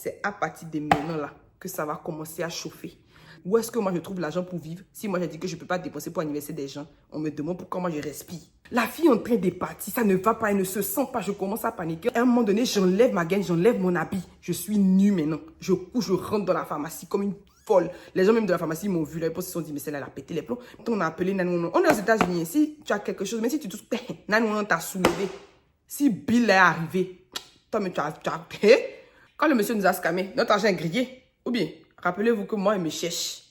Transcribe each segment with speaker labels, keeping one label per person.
Speaker 1: c'est à partir de maintenant là que ça va commencer à chauffer. Où est-ce que moi je trouve l'argent pour vivre? Si moi j'ai dit que je ne peux pas dépenser pour l'anniversaire des gens, on me demande pourquoi moi je respire. La fille est en train de partir, ça ne va pas, elle ne se sent pas, je commence à paniquer. À un moment donné, j'enlève ma gaine, j'enlève mon habit. Je suis nue maintenant. Je couche, je rentre dans la pharmacie comme une folle. Les gens même de la pharmacie m'ont vu, là, ils se sont dit, mais celle-là, elle a pété les plombs. On a appelé 911. On est aux États-Unis, si tu as quelque chose, mais si tu te 911 t'a soulevé, si Bill est arrivé, toi, mais tu as... Quand le monsieur nous a scamé, notre argent est grillé. Ou bien, rappelez-vous que moi, il me cherche.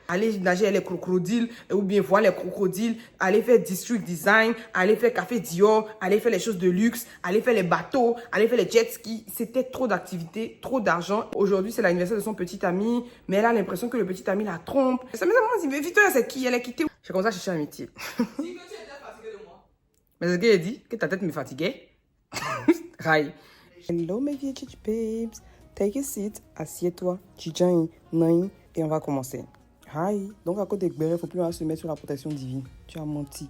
Speaker 1: Aller nager avec les crocodiles, ou bien voir les crocodiles, aller faire district design, aller faire café Dior, aller faire les choses de luxe, aller faire les bateaux, aller faire les jet skis. C'était trop d'activités, trop d'argent. Aujourd'hui, c'est l'anniversaire de son petit ami, mais elle a l'impression que le petit ami la trompe. Ça me dit, mais Victoria, c'est qui? Elle est quittée. J'ai commencé à chercher amitié. Si que tu étais fatiguée de moi. Mais ce qu'elle dit, que ta tête me fatiguait. Rai.
Speaker 2: Hello mes vieux chichi babes, take a seat, assieds-toi, chichain, nain, et on va commencer. Hi, donc à côté de Gbere, il ne faut plus se mettre sur la protection divine. Tu as menti.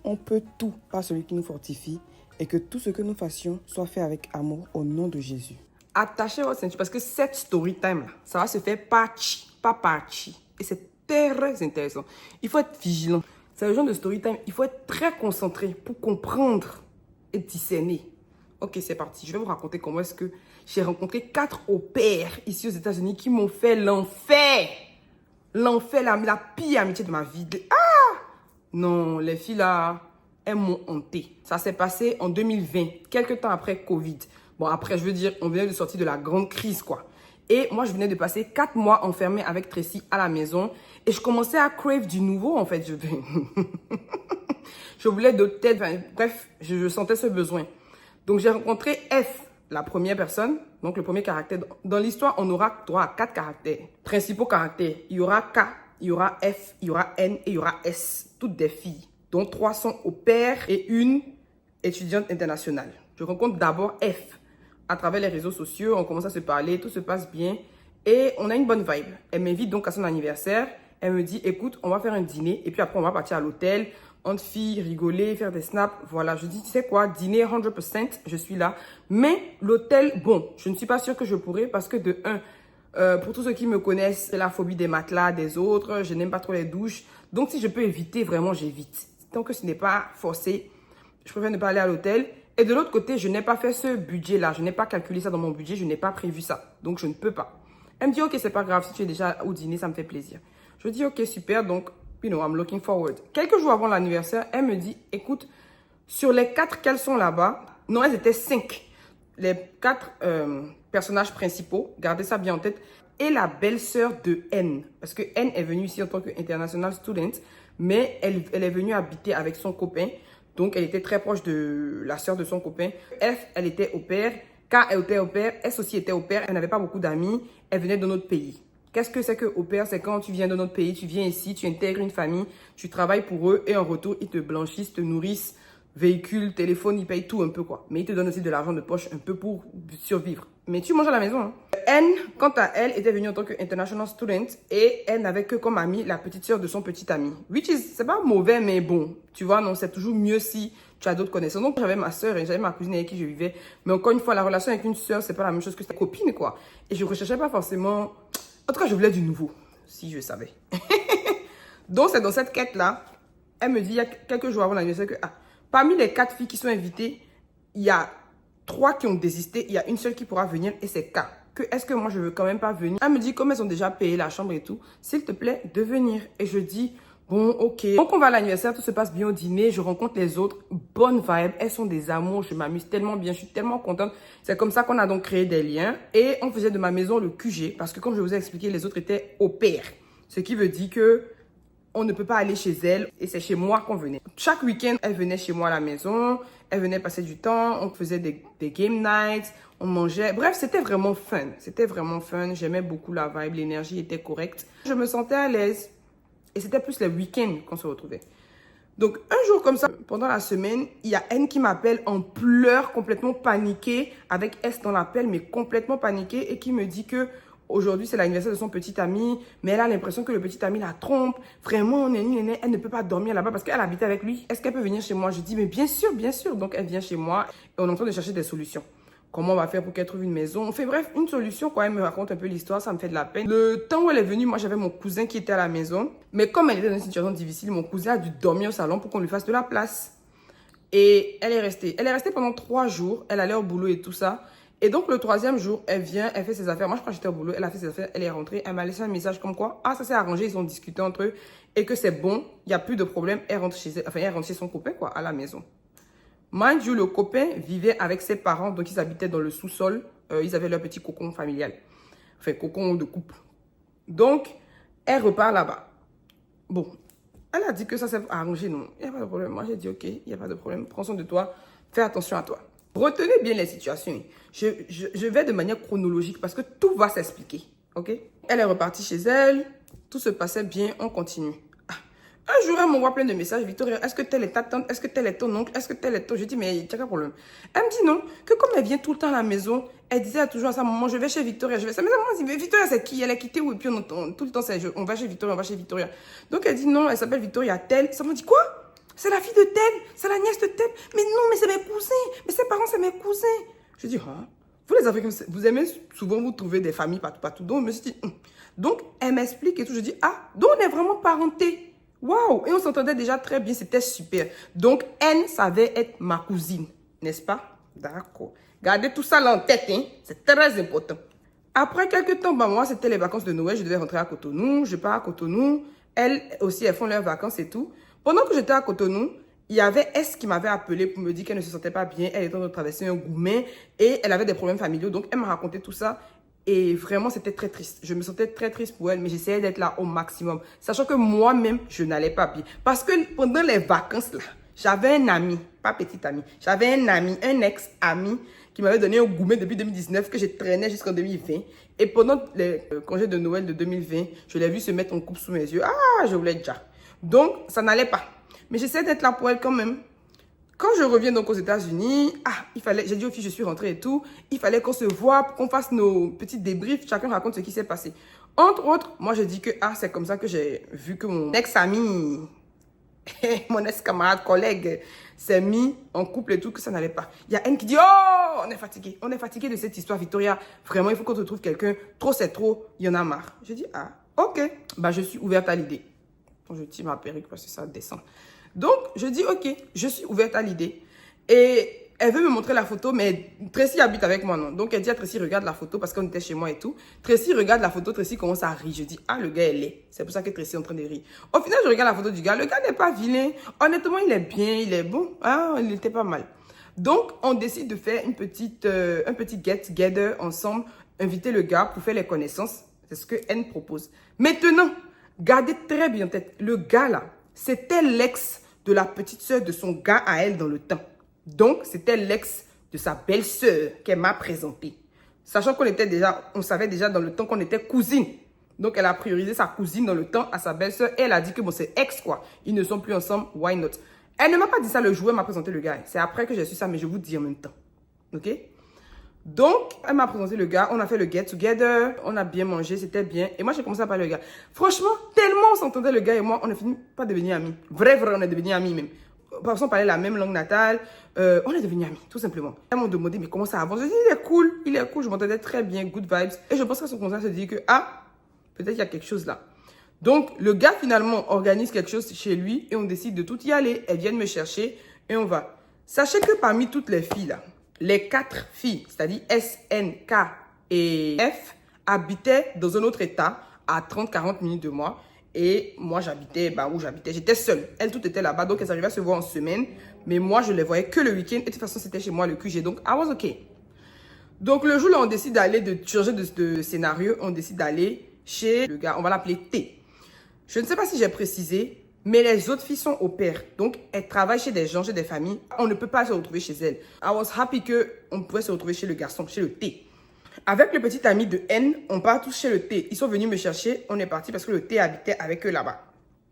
Speaker 2: On peut tout par celui qui nous fortifie et que tout ce que nous fassions soit fait avec amour au nom de Jésus.
Speaker 1: Attachez votre ceinture parce que cette story time là, ça va se faire patchy, pas patchy. Et c'est très intéressant. Il faut être vigilant. C'est le genre de story time, il faut être très concentré pour comprendre et discerner. Ok, c'est parti. Je vais vous raconter comment est-ce que j'ai rencontré 4 au-pairs ici aux États-Unis qui m'ont fait l'enfer. L'enfer, la pire amitié de ma vie. Ah! Non, les filles là, elles m'ont hanté. Ça s'est passé en 2020, quelques temps après Covid. Bon, après, je veux dire, on venait de sortir de la grande crise, quoi. Et moi, je venais de passer 4 mois enfermée avec Tracy à la maison. Et je commençais à crave du nouveau, en fait. Je voulais de tête. Bref, je sentais ce besoin. Donc, j'ai rencontré F, la première personne, donc le premier caractère. Dans l'histoire, on aura droit à 4 caractères. Principaux caractères. Il y aura K, il y aura F, il y aura N et il y aura S. Toutes des filles, dont 3 sont au pair et une étudiante internationale. Je rencontre d'abord F. À travers les réseaux sociaux, on commence à se parler, tout se passe bien. Et on a une bonne vibe. Elle m'invite donc à son anniversaire. Elle me dit, écoute, on va faire un dîner. Et puis après, on va partir à l'hôtel. Entre filles, rigoler, faire des snaps. Voilà, je dis, tu sais quoi, dîner 100%, je suis là. Mais l'hôtel, bon, je ne suis pas sûre que je pourrais parce que de un, pour tous ceux qui me connaissent, c'est la phobie des matelas, des autres. Je n'aime pas trop les douches. Donc, si je peux éviter, vraiment, j'évite. Tant que ce n'est pas forcé, je préfère ne pas aller à l'hôtel. Et de l'autre côté, je n'ai pas fait ce budget-là. Je n'ai pas calculé ça dans mon budget. Je n'ai pas prévu ça. Donc, je ne peux pas. Elle me dit, ok, c'est pas grave. Si tu es déjà au dîner, ça me fait plaisir. Je dis, ok, super. Donc, you know, I'm looking forward. Quelques jours avant l'anniversaire, elle me dit, écoute, sur les 4 qu'elles sont là-bas, non, elles étaient 5. Les 4 personnages principaux, gardez ça bien en tête, et la belle-sœur de N. Parce que N est venue ici en tant qu'international student, mais elle est venue habiter avec son copain. Donc, elle était très proche de la sœur de son copain. F, elle était au pair. K, elle était au pair. S aussi était au pair. Elle n'avait pas beaucoup d'amis. Elle venait de notre pays. Qu'est-ce que c'est que au pair? C'est quand tu viens de notre pays, tu viens ici, tu intègres une famille, tu travailles pour eux et en retour, ils te blanchissent, te nourrissent, véhicule, téléphone, ils payent tout un peu quoi. Mais ils te donnent aussi de l'argent de poche un peu pour survivre. Mais tu manges à la maison. Hein. N, quant à elle, était venue en tant qu'international student et elle n'avait que comme amie la petite sœur de son petit ami. Which is, c'est pas mauvais, mais bon, tu vois, non, c'est toujours mieux si tu as d'autres connaissances. Donc, j'avais ma sœur et j'avais ma cousine avec qui je vivais. Mais encore une fois, la relation avec une sœur, c'est pas la même chose que sa copine, quoi. Et je recherchais pas forcément... En tout cas, je voulais du nouveau, si je savais. Donc, c'est dans cette quête-là, elle me dit, il y a quelques jours avant l'anniversaire, que parmi les 4 filles qui sont invitées, il y a 3 qui ont désisté, il y a une seule qui pourra venir et c'est K. Est-ce que moi, je veux quand même pas venir? Elle me dit, comme elles ont déjà payé la chambre et tout, s'il te plaît, de venir. Et je dis, bon, ok. Donc, on va à l'anniversaire, tout se passe bien au dîner, je rencontre les autres, bonne vibe, elles sont des amours, je m'amuse tellement bien, je suis tellement contente. C'est comme ça qu'on a donc créé des liens et on faisait de ma maison le QG parce que comme je vous ai expliqué, les autres étaient au pair. Ce qui veut dire que on ne peut pas aller chez elles et c'est chez moi qu'on venait. Chaque week-end, elle venait chez moi à la maison, elle venait passer du temps, on faisait des game nights, on mangeait. Bref, c'était vraiment fun. C'était vraiment fun, j'aimais beaucoup la vibe, l'énergie était correcte. Je me sentais à l'aise. Et c'était plus les week-ends qu'on se retrouvait. Donc, un jour comme ça, pendant la semaine, il y a N qui m'appelle en pleurs, complètement paniquée, avec S dans l'appel, mais complètement paniquée, et qui me dit que aujourd'hui, c'est l'anniversaire de son petit ami, mais elle a l'impression que le petit ami la trompe. Vraiment, elle ne peut pas dormir là-bas parce qu'elle habitait avec lui. Est-ce qu'elle peut venir chez moi? Je dis, mais bien sûr, bien sûr. Donc, elle vient chez moi et on est en train de chercher des solutions. comment on va faire pour qu'elle trouve une maison. On fait bref, une solution quoi. Elle me raconte un peu l'histoire, ça me fait de la peine. Le temps où elle est venue, moi j'avais mon cousin qui était à la maison. Mais comme elle était dans une situation difficile, mon cousin a dû dormir au salon pour qu'on lui fasse de la place. Et elle est restée. Elle est restée pendant 3 jours. Elle allait au boulot et tout ça. Et donc le 3e jour, elle vient, elle fait ses affaires. Moi je crois que j'étais au boulot, elle a fait ses affaires, elle est rentrée. Elle m'a laissé un message comme quoi, ah ça s'est arrangé, ils ont discuté entre eux. Et que c'est bon, il n'y a plus de problème. Elle rentre chez elle, enfin elle rentre chez son copain quoi, à la maison. Mind you, le copain vivait avec ses parents, donc ils habitaient dans le sous-sol. Ils avaient leur petit cocon familial. Enfin, cocon de couple. Donc, elle repart là-bas. Bon, elle a dit que ça s'est arrangé, non. Il n'y a pas de problème. Moi, j'ai dit, ok, il n'y a pas de problème. Prends soin de toi. Fais attention à toi. Retenez bien les situations. Je vais de manière chronologique parce que tout va s'expliquer. Ok? Elle est repartie chez elle. Tout se passait bien. On continue. Un jour, elle m'envoie plein de messages. Victoria, est-ce que telle est ta tante? Est-ce que tel est ton oncle? Est-ce que tel est ton... Je dis, mais il y a quel problème? Elle me dit non, que comme elle vient tout le temps à la maison, elle disait toujours à sa maman, je vais chez Victoria, je vais... Ça me dit, mais Victoria, c'est qui? Elle est quittée où? Et puis tout le temps, on va chez Victoria, on va chez Victoria. Donc elle dit non, elle s'appelle Victoria telle. Ça me dit, quoi? C'est la fille de telle? C'est la nièce de telle? Mais non, mais c'est mes cousins. Mais ses parents, c'est mes cousins. Je dis, ah, vous les Africains, vous aimez souvent vous trouver des familles partout. Donc je me suis dit, Donc elle m'explique et tout. Je dis, ah, donc on est vraiment parentés. Waouh! Et on s'entendait déjà très bien, c'était super. Donc, elle savait être ma cousine, n'est-ce pas? D'accord. Gardez tout ça là en tête, hein? C'est très important. Après quelques temps, bah, moi, c'était les vacances de Noël, je devais rentrer à Cotonou, je pars à Cotonou. Elles aussi, elles font leurs vacances et tout. Pendant que j'étais à Cotonou, il y avait S qui m'avait appelé pour me dire qu'elle ne se sentait pas bien, elle était en train de traverser un goumet et elle avait des problèmes familiaux. Donc, elle m'a raconté tout ça. Et vraiment, c'était très triste. Je me sentais très triste pour elle, mais j'essayais d'être là au maximum. Sachant que moi-même, je n'allais pas bien. Parce que pendant les vacances, là, j'avais un ami, pas petit ami, j'avais un ami, un ex-ami qui m'avait donné un gourmet depuis 2019 que je traînais jusqu'en 2020. Et pendant les congés de Noël de 2020, je l'ai vu se mettre en couple sous mes yeux. Ah, je voulais déjà. Donc, ça n'allait pas. Mais j'essayais d'être là pour elle quand même. Quand je reviens donc aux États-Unis, j'ai dit aux filles, je suis rentrée et tout. Il fallait qu'on se voit, qu'on fasse nos petits débriefs. Chacun raconte ce qui s'est passé. Entre autres, moi, je dis que, c'est comme ça que j'ai vu que mon ex-ami, mon ex-camarade, collègue, s'est mis en couple et tout, que ça n'allait pas. Il y a une qui dit, oh, on est fatigué. On est fatigué de cette histoire, Victoria. Vraiment, il faut qu'on te trouve quelqu'un. Trop, c'est trop. Il y en a marre. Je dis, ok. Bah, je suis ouverte à l'idée. Je tire ma perruque parce que ça descend. Donc, je dis, ok, je suis ouverte à l'idée. Et elle veut me montrer la photo, mais Tracy habite avec moi, non? Donc, elle dit à Tracy, regarde la photo parce qu'on était chez moi et tout. Tracy regarde la photo, Tracy commence à rire. Je dis, le gars, elle est. C'est pour ça que Tracy est en train de rire. Au final, je regarde la photo du gars. Le gars n'est pas vilain. Honnêtement, il est bien, il est bon. Il était pas mal. Donc, on décide de faire un petit get-together ensemble, inviter le gars pour faire les connaissances. C'est ce que Anne propose. Maintenant, gardez très bien en tête, le gars là, c'était l'ex de la petite sœur de son gars à elle dans le temps. Donc, c'était l'ex de sa belle-sœur qu'elle m'a présentée. Sachant on savait déjà dans le temps qu'on était cousines. Donc, elle a priorisé sa cousine dans le temps à sa belle-sœur et elle a dit que bon, c'est ex quoi. Ils ne sont plus ensemble, why not? Elle ne m'a pas dit ça le jour, elle m'a présenté le gars. C'est après que j'ai su ça, mais je vous dis en même temps. Ok? Donc, elle m'a présenté le gars, on a fait le get together, on a bien mangé, c'était bien. Et moi, j'ai commencé à parler au gars. Franchement, tellement on s'entendait le gars et moi, on a fini par devenir amis. Vrai, on est devenus amis même. Parce qu'on parlait la même langue natale, on est devenus amis, tout simplement. Elles m'ont demandé, mais comment ça avance? Je dis, il est cool, je m'entendais très bien, good vibes. Et je pense qu'à son concert se dit que, peut-être il y a quelque chose là. Donc, le gars finalement organise quelque chose chez lui et on décide de tout y aller. Elles viennent me chercher et on va. Sachez que parmi toutes les filles là, les 4 filles, c'est-à-dire S, N, K et F, habitaient dans un autre état à 30-40 minutes de moi. Et moi, j'habitais où j'habitais. J'étais seule. Elles toutes étaient là-bas, donc elles arrivaient à se voir en semaine. Mais moi, je les voyais que le week-end. Et de toute façon, c'était chez moi le QG. Donc, I was okay. Donc, le jour là, on décide d'aller, de changer de scénario. On décide d'aller chez le gars. On va l'appeler T. Je ne sais pas si j'ai précisé, mais les autres filles sont au pair. Donc, elles travaillent chez des gens, chez des familles. On ne peut pas se retrouver chez elles. I was happy qu'on pouvait se retrouver chez le garçon, chez le T. Avec le petit ami de N, on part tous chez le T. Ils sont venus me chercher. On est parti parce que le T habitait avec eux là-bas.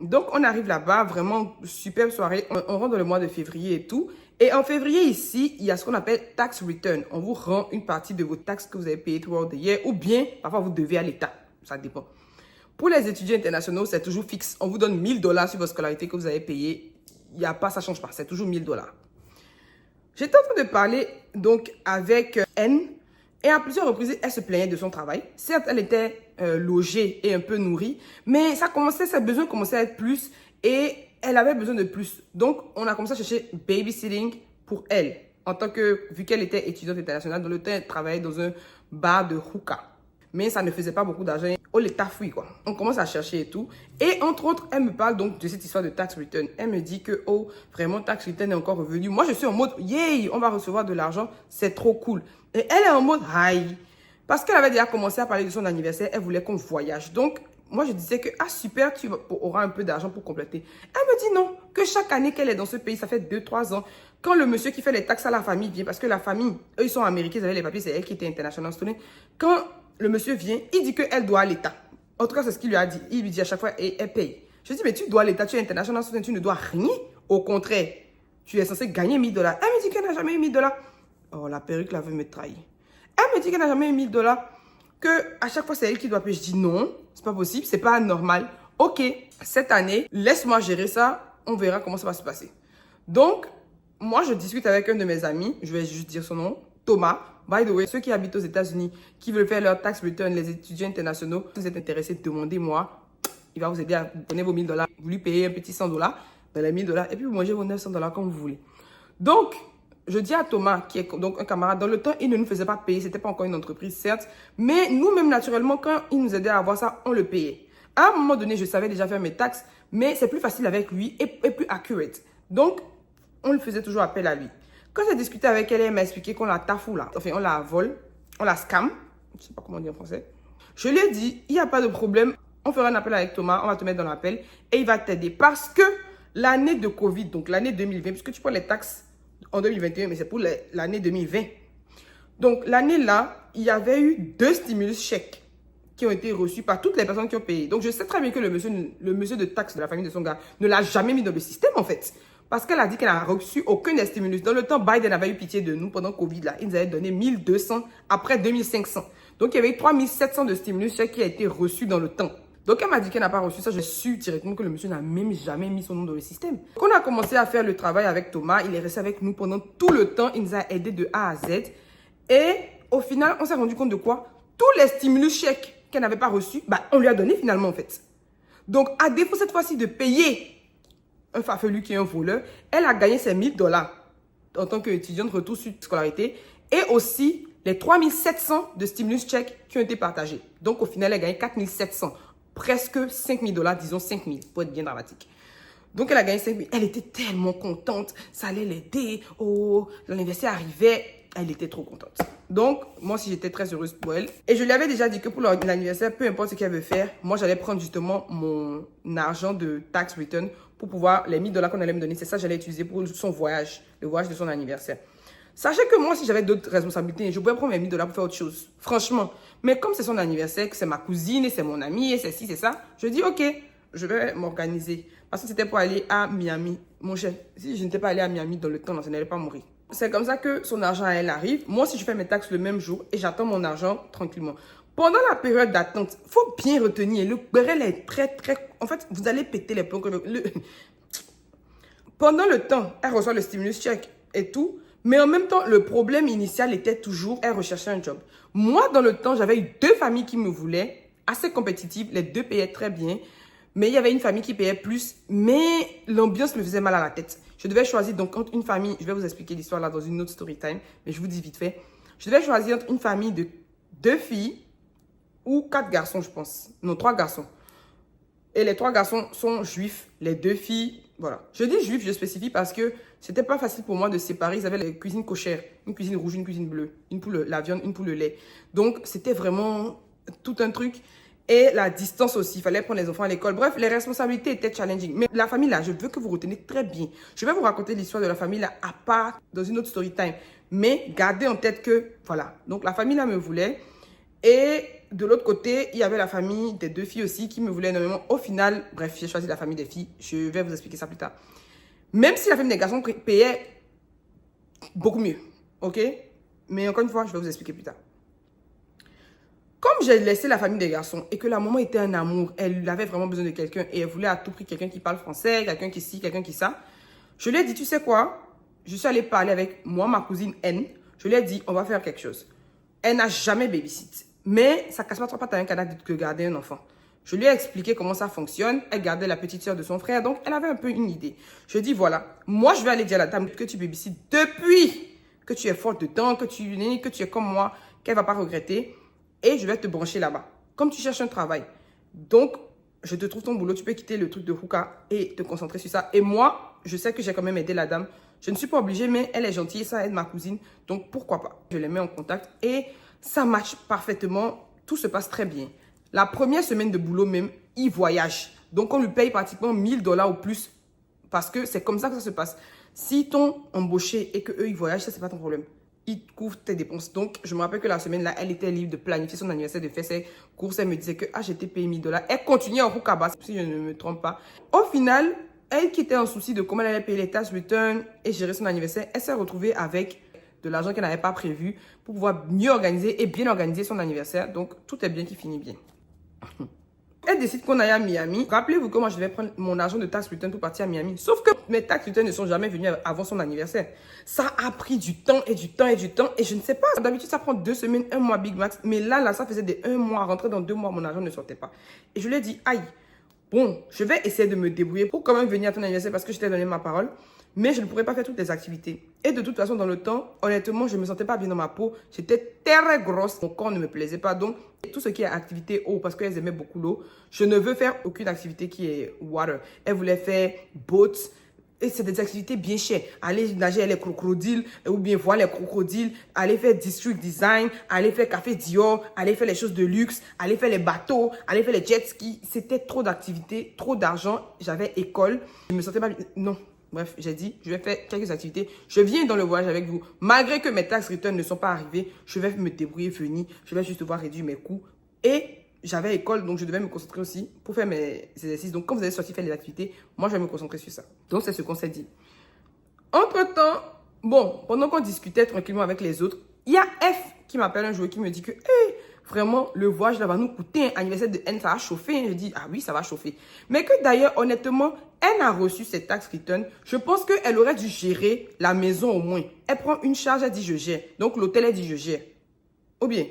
Speaker 1: Donc, on arrive là-bas. Vraiment, superbe soirée. On rentre dans le mois de février et tout. Et en février, ici, il y a ce qu'on appelle tax return. On vous rend une partie de vos taxes que vous avez payées throughout the year. Ou bien, parfois, vous devez à l'État. Ça dépend. Pour les étudiants internationaux, c'est toujours fixe. On vous donne $1000 sur votre scolarité que vous avez payée. Il n'y a pas, ça ne change pas. C'est toujours $1000. J'étais en train de parler donc avec N et à plusieurs reprises, elle se plaignait de son travail. Certes, elle était logée et un peu nourrie, mais ses besoins commençaient à être plus et elle avait besoin de plus. Donc, on a commencé à chercher babysitting pour elle. Vu qu'elle était étudiante internationale, dans le temps, elle travaillait dans un bar de hookah. Mais ça ne faisait pas beaucoup d'argent. Oh, l'état fouille, quoi. On commence à chercher et tout. Et entre autres, elle me parle donc de cette histoire de tax return. Elle me dit que, oh, vraiment, tax return est encore revenu. Moi, je suis en mode, yay, on va recevoir de l'argent. C'est trop cool. Et elle est en mode, aïe. Parce qu'elle avait déjà commencé à parler de son anniversaire. Elle voulait qu'on voyage. Donc, moi, je disais que, ah, super, tu auras un peu d'argent pour compléter. Elle me dit non, que chaque année qu'elle est dans ce pays, ça fait 2-3 ans, quand le monsieur qui fait les taxes à la famille vient, parce que la famille, eux, ils sont américains, ils avaient les papiers, c'est elle qui était international student. Quand le monsieur vient, il dit qu'elle doit à l'État. En tout cas, c'est ce qu'il lui a dit. Il lui dit à chaque fois, et elle paye. Je dis, mais tu dois à l'État, tu es international student, tu ne dois rien. Au contraire, tu es censé gagner 1000 $. Elle me dit qu'elle n'a jamais eu 1000 $. Oh, la perruque, la veut me trahir. Elle me dit qu'elle n'a jamais eu 1000 $. Que à chaque fois, c'est elle qui doit payer. Je dis non, c'est pas possible, c'est pas normal. Ok, cette année, laisse-moi gérer ça, on verra comment ça va se passer. Donc, moi, je discute avec un de mes amis, je vais juste dire son nom, Thomas. By the way, ceux qui habitent aux États-Unis, qui veulent faire leur tax return, les étudiants internationaux, si vous êtes intéressés, demandez-moi. Il va vous aider à donner vos 1000 $. Vous lui payez un petit 100 $ dans les 1000 $, et puis vous mangez vos 900 $ comme vous voulez. Donc, je dis à Thomas, qui est donc un camarade, dans le temps, il ne nous faisait pas payer. C'était pas encore une entreprise, certes. Mais nous-mêmes, naturellement, quand il nous aidait à avoir ça, on le payait. À un moment donné, je savais déjà faire mes taxes, mais c'est plus facile avec lui et plus accurate. Donc, on le faisait toujours appel à lui. Quand j'ai discuté avec elle, elle m'a expliqué qu'on la tafou là. Enfin, on la vole, on la scam. Je sais pas comment dire en français. Je lui ai dit, il n'y a pas de problème. On fera un appel avec Thomas, on va te mettre dans l'appel et il va t'aider. Parce que l'année de Covid, donc l'année 2020, puisque tu prends les taxes en 2021, mais c'est pour l'année 2020. Donc, l'année là, il y avait eu 2 stimulus chèques qui ont été reçus par toutes les personnes qui ont payé. Donc, je sais très bien que le monsieur de taxes de la famille de son gars ne l'a jamais mis dans le système, en fait. Parce qu'elle a dit qu'elle n'a reçu aucun des stimulus. Dans le temps, Biden avait eu pitié de nous pendant Covid, là. Il nous avait donné 1200 après 2500. Donc, il y avait eu 3700 de stimulus chèques qui a été reçu dans le temps. Donc, elle m'a dit qu'elle n'a pas reçu ça. J'ai su directement que le monsieur n'a même jamais mis son nom dans le système. Quand on a commencé à faire le travail avec Thomas, il est resté avec nous pendant tout le temps. Il nous a aidés de A à Z. Et au final, on s'est rendu compte de quoi? Tous les stimulus chèques qu'elle n'avait pas reçus, on lui a donné finalement en fait. Donc, à défaut cette fois-ci de payer un farfelu qui est un voleur, elle a gagné ses 1000 $ en tant qu'étudiante retour sur scolarité et aussi les 3700 de stimulus chèques qui ont été partagés. Donc, au final, elle a gagné 4700. Presque 5000 $, disons 5000 pour être bien dramatique. Donc, elle a gagné 5000. Elle était tellement contente. Ça allait l'aider. Oh, l'anniversaire arrivait. Elle était trop contente. Donc, moi aussi, j'étais très heureuse pour elle. Et je lui avais déjà dit que pour l'anniversaire, peu importe ce qu'elle veut faire, moi, j'allais prendre justement mon argent de tax return pour pouvoir, les 1000 $ qu'on allait me donner, c'est ça que j'allais utiliser pour son voyage, le voyage de son anniversaire. Sachez que moi, si j'avais d'autres responsabilités, je pouvais prendre mes 1000 $ pour faire autre chose. Franchement. Mais comme c'est son anniversaire, que c'est ma cousine, et c'est mon amie, et c'est ci, c'est ça, je dis, ok, je vais m'organiser. Parce que c'était pour aller à Miami. Mon cher, si je n'étais pas allé à Miami dans le temps, ça n'allait pas mourir. C'est comme ça que son argent, elle arrive. Moi, si je fais mes taxes le même jour et j'attends mon argent tranquillement. Pendant la période d'attente, il faut bien retenir, le BRL est très... En fait, vous allez péter les plombs. Pendant le temps, elle reçoit le stimulus check et tout. Mais en même temps, le problème initial était toujours, elle recherchait un job. Moi, dans le temps, j'avais eu 2 familles qui me voulaient, assez compétitives. Les 2 payaient très bien. Mais il y avait une famille qui payait plus. Mais l'ambiance me faisait mal à la tête. Je devais choisir donc entre une famille, je vais vous expliquer l'histoire là dans une autre story time, mais je vous dis vite fait. Je devais choisir entre une famille de 2 filles ou 4 garçons, je pense. Non, 3 garçons. Et les 3 garçons sont juifs. Les 2 filles, voilà. Je dis juifs, je spécifie parce que c'était pas facile pour moi de séparer. Ils avaient les cuisines cochères. Une cuisine rouge, une cuisine bleue. Une pour la viande, une pour le lait. Donc, c'était vraiment tout un truc. Et la distance aussi, il fallait prendre les enfants à l'école. Bref, les responsabilités étaient challenging. Mais la famille là, je veux que vous reteniez très bien. Je vais vous raconter l'histoire de la famille là à part dans une autre story time. Mais gardez en tête que, voilà. Donc la famille là me voulait. Et de l'autre côté, il y avait la famille des 2 filles aussi qui me voulaient énormément. Au final, bref, j'ai choisi la famille des filles. Je vais vous expliquer ça plus tard. Même si la famille des garçons payait beaucoup mieux. Ok? Mais encore une fois, je vais vous expliquer plus tard. Comme j'ai laissé la famille des garçons et que la maman était un amour, elle avait vraiment besoin de quelqu'un et elle voulait à tout prix quelqu'un qui parle français, quelqu'un qui ci, quelqu'un qui ça, je lui ai dit, tu sais quoi, je suis allée parler avec moi, ma cousine N. Je lui ai dit, on va faire quelque chose. Elle n'a jamais babysit. Mais ça ne casse pas trop pas un canard que garder un enfant. Je lui ai expliqué comment ça fonctionne. Elle gardait la petite soeur de son frère. Donc, elle avait un peu une idée. Je lui ai dit, voilà, moi, je vais aller dire à la dame que tu babysites depuis que tu es forte dedans, que tu es comme moi, qu'elle ne va pas regretter. Et je vais te brancher là-bas. Comme tu cherches un travail. Donc, je te trouve ton boulot. Tu peux quitter le truc de hookah et te concentrer sur ça. Et moi, je sais que j'ai quand même aidé la dame. Je ne suis pas obligée, mais elle est gentille. Ça aide ma cousine. Donc, pourquoi pas? Je les mets en contact et ça match parfaitement. Tout se passe très bien. La première semaine de boulot même, il voyage. Donc, on lui paye pratiquement 1000 $ ou plus parce que c'est comme ça que ça se passe. Si ton embauché et qu'eux, ils voyagent, ça, c'est pas ton problème. Ils couvrent tes dépenses. Donc, je me rappelle que la semaine là, elle était libre de planifier son anniversaire, de faire ses courses. Elle me disait que j'étais payé 1000 $. Elle continuait en hookah, si je ne me trompe pas. Au final, elle qui était en souci de comment elle allait payer les taxes return et gérer son anniversaire, elle s'est retrouvée avec de l'argent qu'elle n'avait pas prévu pour pouvoir mieux organiser et bien organiser son anniversaire. Donc, tout est bien qui finit bien. Elle décide qu'on aille à Miami. Rappelez-vous que moi, je devais prendre mon argent de tax return pour partir à Miami. Sauf que mes tax return ne sont jamais venus avant son anniversaire. Ça a pris du temps et du temps et du temps. Et je ne sais pas. D'habitude, ça prend 2 semaines, 1 mois Big Max. Mais là, ça faisait des 1 mois. Rentrer dans 2 mois, mon argent ne sortait pas. Et je lui ai dit, aïe, bon, je vais essayer de me débrouiller pour quand même venir à ton anniversaire parce que je t'ai donné ma parole. Mais je ne pourrais pas faire toutes les activités. Et de toute façon, dans le temps, honnêtement, je ne me sentais pas bien dans ma peau. J'étais très grosse. Mon corps ne me plaisait pas. Donc, tout ce qui est activité eau, parce qu'elles aimaient beaucoup l'eau, je ne veux faire aucune activité qui est water. Elles voulaient faire boats. Et c'est des activités bien chères. Aller nager avec les crocodiles, ou bien voir les crocodiles, aller faire district design, aller faire café Dior, aller faire les choses de luxe, aller faire les bateaux, aller faire les jet skis. C'était trop d'activités, trop d'argent. J'avais école. Je me sentais pas bien. Non. Bref, j'ai dit, je vais faire quelques activités. Je viens dans le voyage avec vous. Malgré que mes tax returns ne sont pas arrivés, je vais me débrouiller, venir. Je vais juste devoir réduire mes coûts. Et j'avais école, donc je devais me concentrer aussi pour faire mes exercices. Donc, quand vous allez sortir faire les activités, moi, je vais me concentrer sur ça. Donc, c'est ce qu'on s'est dit. Entre-temps, bon, pendant qu'on discutait tranquillement avec les autres, il y a F qui m'appelle un jour qui me dit que, hey, vraiment, le voyage là va nous coûter un anniversaire de N, ça va chauffer. Je dis, ah oui, ça va chauffer. Mais que d'ailleurs, honnêtement, N a reçu ses tax returns. Je pense qu'elle aurait dû gérer la maison au moins. Elle prend une charge, elle dit, je gère. Donc, l'hôtel, elle dit, je gère. Ou bien.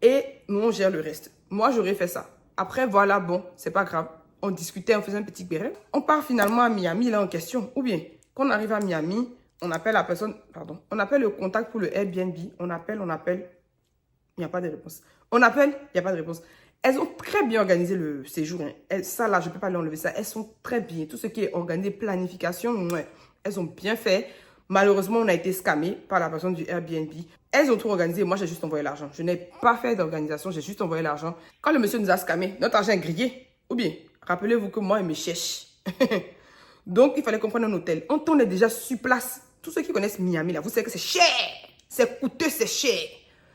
Speaker 1: Et nous, on gère le reste. Moi, j'aurais fait ça. Après, voilà, bon, c'est pas grave. On discutait, on faisait un petit béret. On part finalement à Miami, là, en question. Ou bien, quand on arrive à Miami, on appelle la personne, pardon, on appelle le contact pour le Airbnb. On appelle, il n'y a pas de réponse. On appelle, il n'y a pas de réponse. Elles ont très bien organisé le séjour. Hein. Ça, là, je ne peux pas lui enlever ça. Elles sont très bien. Tout ce qui est organisé, planification, ouais, elles ont bien fait. Malheureusement, on a été scammé par la personne du Airbnb. Elles ont tout organisé. Moi, j'ai juste envoyé l'argent. Je n'ai pas fait d'organisation. J'ai juste envoyé l'argent. Quand le monsieur nous a scammé, notre argent est grillé. Ou bien, rappelez-vous que moi, il me cherche. Donc, il fallait qu'on prenne un hôtel. Quand on est déjà sur place, tous ceux qui connaissent Miami, là, vous savez que c'est cher. C'est coûteux, c'est cher.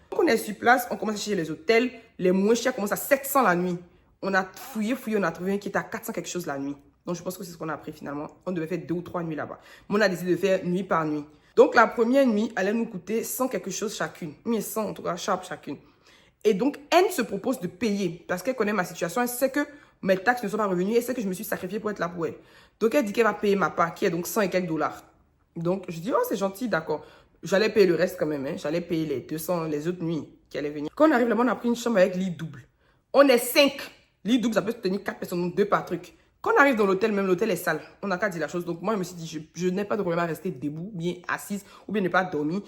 Speaker 1: Quand on est sur place, on commence à chercher les hôtels. Les moins chers commencent à 700 la nuit. On a fouillé, on a trouvé un qui était à 400 quelque chose la nuit. Donc, je pense que c'est ce qu'on a pris finalement. On devait faire 2 ou 3 nuits là-bas. Mais on a décidé de faire nuit par nuit. Donc, la première nuit allait nous coûter 100 quelque chose chacune. Mais 100 en tout cas, chacune. Et donc, elle se propose de payer parce qu'elle connaît ma situation. Elle sait que mes taxes ne sont pas revenues. Elle sait que je me suis sacrifiée pour être là pour elle. Donc, elle dit qu'elle va payer ma part, qui est donc 100 et quelques dollars. Donc, je dis, oh, c'est gentil, d'accord. J'allais payer le reste quand même. Hein. J'allais payer les 200, les autres nuits qui allaient venir. Quand on arrive là-bas, on a pris une chambre avec lit double. On est 5. Lit double, ça peut tenir 4 personnes, donc 2 par truc. Quand on arrive dans l'hôtel, même l'hôtel est sale. On n'a qu'à dire la chose. Donc, moi, je me suis dit, je n'ai pas de problème à rester debout, bien assise, ou bien ne pas dormir.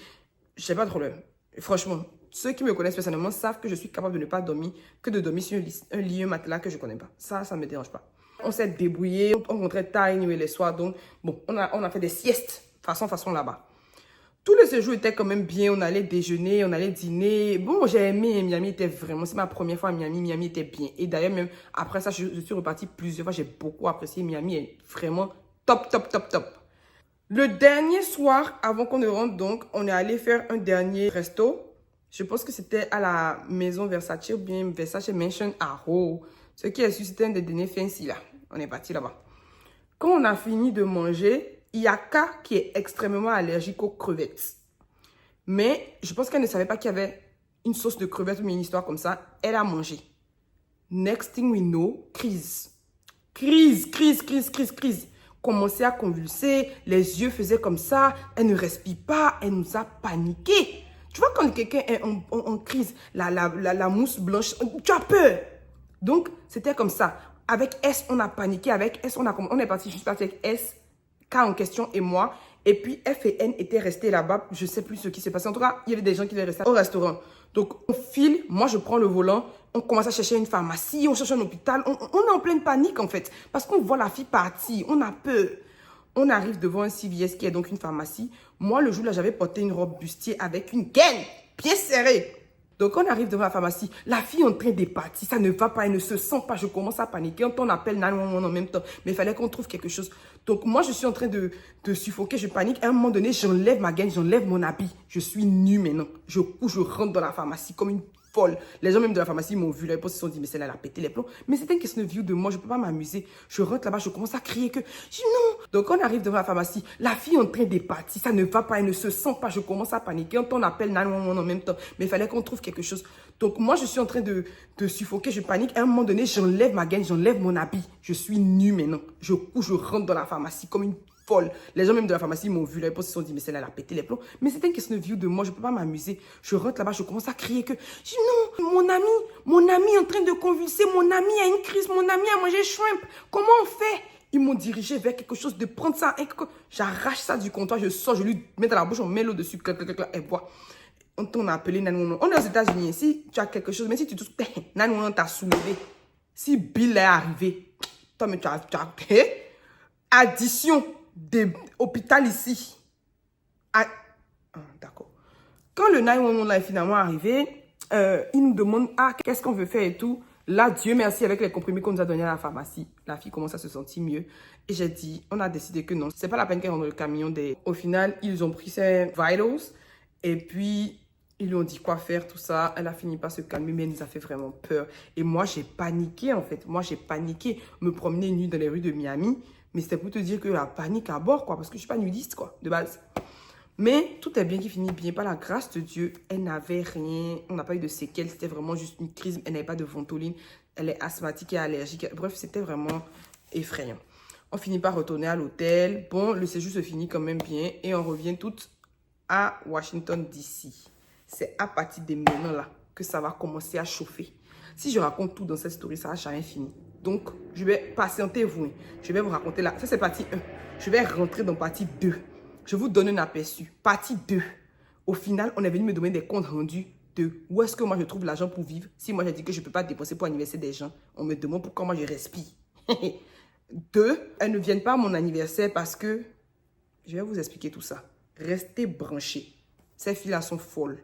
Speaker 1: Je n'ai pas de problème. Et franchement, ceux qui me connaissent personnellement savent que je suis capable de ne pas dormir, que de dormir sur un lit, un matelas que je ne connais pas. Ça ne me dérange pas. On s'est débrouillé, on rentrait tard les soirs. Donc, bon, on a fait des siestes, façon là-bas. Tout le séjour était quand même bien. On allait déjeuner, on allait dîner. Bon, j'ai aimé. Miami était vraiment... C'est ma première fois à Miami. Miami était bien. Et d'ailleurs, même après ça, je suis repartie plusieurs fois. J'ai beaucoup apprécié. Miami est vraiment top. Le dernier soir, avant qu'on ne rentre donc, on est allé faire un dernier resto. Je pense que c'était à la maison Versace ou bien Versace Mansion à Ho. Ce qui est sûr, c'était un des derniers fancy là. On est parti là-bas. Quand on a fini de manger... Il y a K qui est extrêmement allergique aux crevettes. Mais je pense qu'elle ne savait pas qu'il y avait une sauce de crevettes ou une histoire comme ça. Elle a mangé. Next thing we know, crise. Crise. commençait à convulser, les yeux faisaient comme ça, elle ne respire pas, elle nous a paniqué. Tu vois, quand quelqu'un est en crise, la mousse blanche, tu as peur. Donc, c'était comme ça. Avec S, on a paniqué. Avec S, on est parti, je suis partie avec S, K en question et moi. Et puis, F et N étaient restés là-bas. Je ne sais plus ce qui s'est passé. En tout cas, il y avait des gens qui étaient restés au restaurant. Donc, on file. Moi, je prends le volant. On commence à chercher une pharmacie. On cherche un hôpital. On est en pleine panique, en fait. Parce qu'on voit la fille partir. On a peur. On arrive devant un CVS qui est donc une pharmacie. Moi, le jour-là, j'avais porté une robe bustier avec une gaine bien serrée. Donc, on arrive devant la pharmacie. La fille est en train de partir. Ça ne va pas. Elle ne se sent pas. Je commence à paniquer. On appelle 911 en même temps. Mais il fallait qu'on trouve quelque chose. Donc, moi, je suis en train de suffoquer. Je panique. À un moment donné, j'enlève ma gaine. J'enlève mon habit. Je suis nue maintenant. Je couche. Je rentre dans la pharmacie comme une folle. Les gens même de la pharmacie m'ont vu. Là, ils se sont dit, mais celle-là, elle a pété les plombs. Mais c'était une question de view de moi. Je ne peux pas m'amuser. Je rentre là-bas. Je commence à crier que, je dis non. Donc, on arrive devant la pharmacie. La fille est en train de partir. Ça ne va pas. Elle ne se sent pas. Je commence à paniquer. On appelle 911 en même temps. Mais il fallait qu'on trouve quelque chose. Donc, moi, je suis en train de suffoquer. Je panique. À un moment donné, j'enlève ma gaine. J'enlève mon habit. Je suis nue maintenant. Je couche. Je rentre dans la pharmacie comme une folle. Les gens même de la pharmacie m'ont vu. Là, ils se sont dit, mais celle-là, elle a pété les plombs. Mais c'était une question de view de moi. Je ne peux pas m'amuser. Je rentre là-bas. Je commence à crier que, je dis non, mon ami est en train de convulser. Mon ami a une crise. Mon ami a mangé shrimp. Comment on fait? Ils m'ont dirigé vers quelque chose, de prendre ça. J'arrache ça du comptoir, je sors, je lui mets dans la bouche, on met l'eau dessus, elle boit. On a appelé 911. On est aux États-Unis. Si tu as quelque chose, mais si tu touches, 911 t'a soulevé. Si Bill est arrivé, toi, mais tu as addition d'hôpital ici. D'accord. Quand le 911 là est finalement arrivé, il nous demande, qu'est-ce qu'on veut faire et tout. Là, Dieu merci, avec les comprimés qu'on nous a donnés à la pharmacie, la fille commence à se sentir mieux. Et j'ai dit, on a décidé que non, c'est pas la peine qu'elle rentre dans le camion. Au final, ils ont pris ses vitals et puis ils lui ont dit quoi faire, tout ça. Elle a fini par se calmer, mais elle nous a fait vraiment peur. Et moi, j'ai paniqué en fait. Moi, j'ai paniqué, me promener nue dans les rues de Miami. Mais c'était pour te dire que la panique à bord, quoi, parce que je suis pas nudiste, quoi, de base. Mais tout est bien qui finit bien. Par la grâce de Dieu, elle n'avait rien. On n'a pas eu de séquelles. C'était vraiment juste une crise. Elle n'avait pas de ventoline. Elle est asthmatique et allergique. Bref, c'était vraiment effrayant. On finit par retourner à l'hôtel. Bon, le séjour se finit quand même bien. Et on revient toutes à Washington, D.C. C'est à partir de maintenant là que ça va commencer à chauffer. Si je raconte tout dans cette story, ça n'a jamais fini. Donc, je vais patienter vous. Je vais vous raconter là. Ça, c'est partie 1. Je vais rentrer dans partie 2. Je vous donne un aperçu. Partie 2. Au final, on est venu me demander des comptes rendus de où est-ce que moi je trouve l'argent pour vivre. Si moi j'ai dit que je ne peux pas dépenser pour l'anniversaire des gens, on me demande pourquoi moi je respire. 2. Elles ne viennent pas à mon anniversaire parce que... Je vais vous expliquer tout ça. Restez branchés. Ces filles-là sont folles.